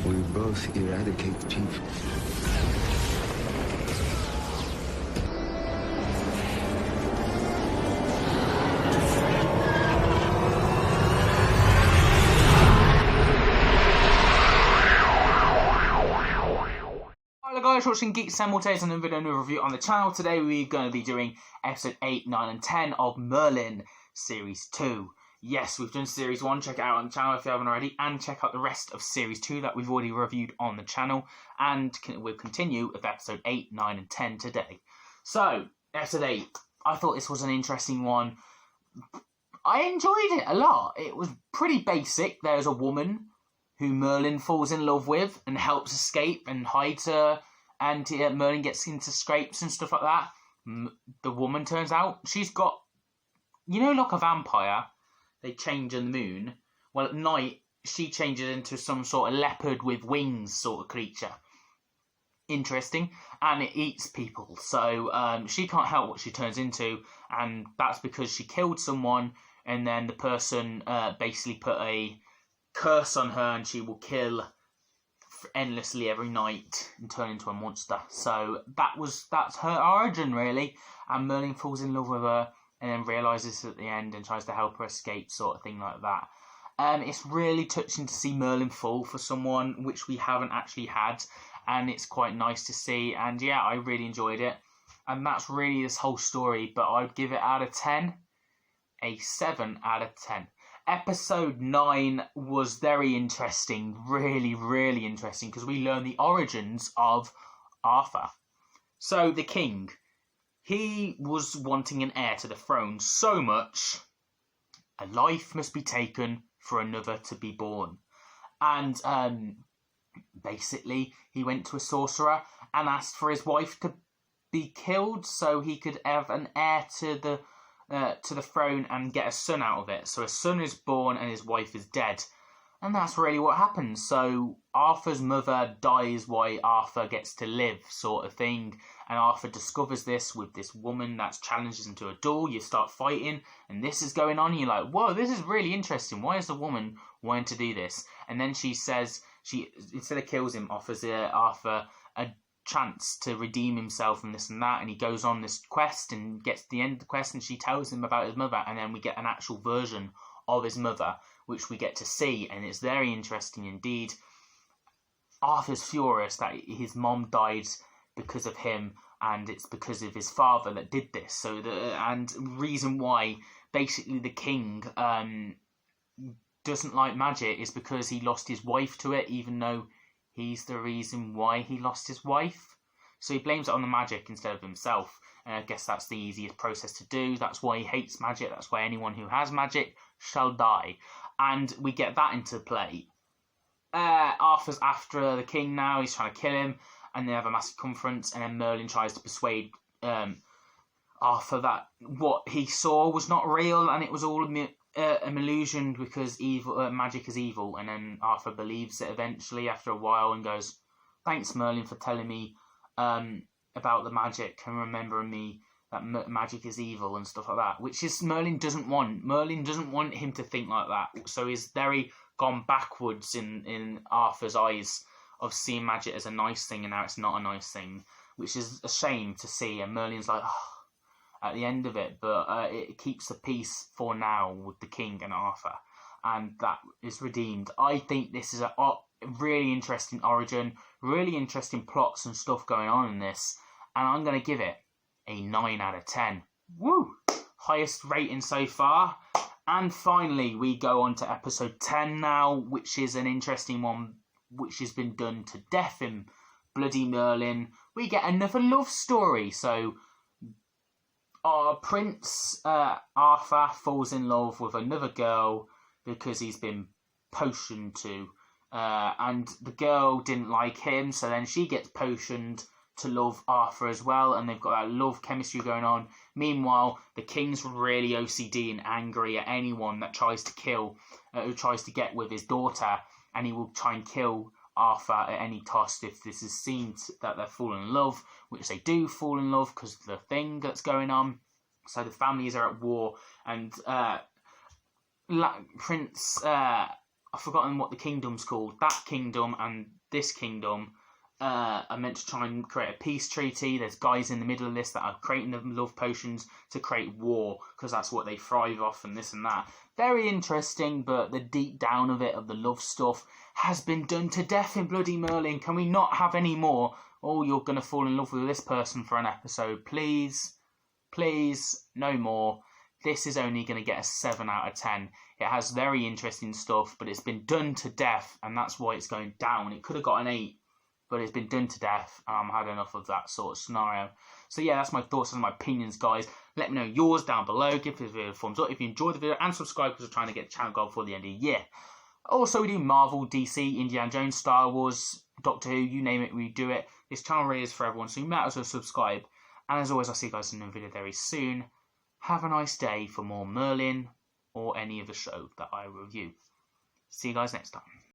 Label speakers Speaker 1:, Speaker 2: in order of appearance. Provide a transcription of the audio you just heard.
Speaker 1: We both eradicate people.
Speaker 2: Hello guys, watching Geek Simultaneous and a video new review on the channel. Today we're going to be doing episode 8, 9 and 10 of Merlin Series 2. Yes, we've done Series 1, check it out on the channel if you haven't already, and check out the rest of Series 2 that we've already reviewed on the channel, and we'll continue with episode 8, 9 and 10 today. So, episode 8, I thought this was an interesting one. I enjoyed it a lot. It was pretty basic. There's a woman who Merlin falls in love with and helps escape and hides her, and Merlin gets into scrapes and stuff like that. The woman turns out she's got, you know, like a vampire, they change in the moon. Well, at night, she changes into some sort of leopard with wings sort of creature. Interesting. And it eats people. So she can't help what she turns into, and that's because she killed someone, and then the person basically put a curse on her, and she will kill endlessly every night and turn into a monster. So that's her origin, really. And Merlin falls in love with her and then realises at the end and tries to help her escape, sort of thing like that. It's really touching to see Merlin fall for someone which we haven't actually had, and it's quite nice to see. And yeah, I really enjoyed it, and that's really this whole story. But I'd give it out of 10 a 7 out of 10. Episode 9 was very interesting, really, really interesting, because we learn the origins of Arthur. So, the king, he was wanting an heir to the throne so much, a life must be taken for another to be born. And basically, he went to a sorcerer and asked for his wife to be killed so he could have an heir to the throne and get a son out of it. So a son is born and his wife is dead. And that's really what happens. So Arthur's mother dies while Arthur gets to live, sort of thing. And Arthur discovers this with this woman that challenges him to a duel. You start fighting and this is going on. And you're like, whoa, this is really interesting. Why is the woman wanting to do this? And then she says, she instead of kills him, offers Arthur a chance to redeem himself and this and that, and he goes on this quest and gets to the end of the quest, and she tells him about his mother, and then we get an actual version of his mother which we get to see, and it's very interesting indeed. Arthur's furious that his mom died because of him, and it's because of his father that did this. So and reason why basically the king doesn't like magic is because he lost his wife to it, even though he's the reason why he lost his wife. So he blames it on the magic instead of himself. And I guess that's the easiest process to do. That's why he hates magic. That's why anyone who has magic shall die. And we get that into play. Arthur's after the king now. He's trying to kill him. And they have a massive conference. And then Merlin tries to persuade Arthur that what he saw was not real. And it was all an illusion because magic is evil. And then Arthur believes it eventually after a while and goes, thanks Merlin for telling me about the magic and remembering me that magic is evil and stuff like that, which is Merlin doesn't want. Merlin doesn't want him to think like that. So he's very gone backwards in Arthur's eyes of seeing magic as a nice thing, and now it's not a nice thing, which is a shame to see. And Merlin's like, oh, at the end of it, but it keeps the peace for now with the king and Arthur, and that is redeemed. I think this is a really interesting origin, really interesting plots and stuff going on in this, and I'm going to give it a 9 out of 10. Woo! Highest rating so far. And finally, we go on to episode 10 now, which is an interesting one, which has been done to death in Bloody Merlin. We get another love story, so our Prince Arthur falls in love with another girl because he's been potioned to, and the girl didn't like him, so then she gets potioned to love Arthur as well, and they've got that love chemistry going on. Meanwhile, the king's really OCD and angry at anyone that tries to kill, who tries to get with his daughter, and he will try and kill Arthur at any cost if this is seen that they're falling in love, which they do fall in love because of the thing that's going on. So the families are at war, and Prince I've forgotten what the kingdom's called. That kingdom and this kingdom are meant to try and create a peace treaty. There's guys in the middle of this that are creating the love potions to create war, because that's what they thrive off, and this and that. Very interesting, but the deep down of it, of the love stuff, has been done to death in bloody Merlin. Can we not have any more? Oh, you're going to fall in love with this person for an episode. Please, please, no more. This is only going to get a 7 out of 10. It has very interesting stuff, but it's been done to death, and that's why it's going down. It could have got an 8, but it's been done to death. I've had enough of that sort of scenario. So yeah, that's my thoughts and my opinions, guys. Let me know yours down below. Give this video a thumbs up if you enjoyed the video, and subscribe because we're trying to get the channel goal before the end of the year. Also, we do Marvel, DC, Indiana Jones, Star Wars, Doctor Who, you name it, we do it. This channel really is for everyone, so you might as well subscribe. And as always, I'll see you guys in another video very soon. Have a nice day for more Merlin or any of the show that I review. See you guys next time.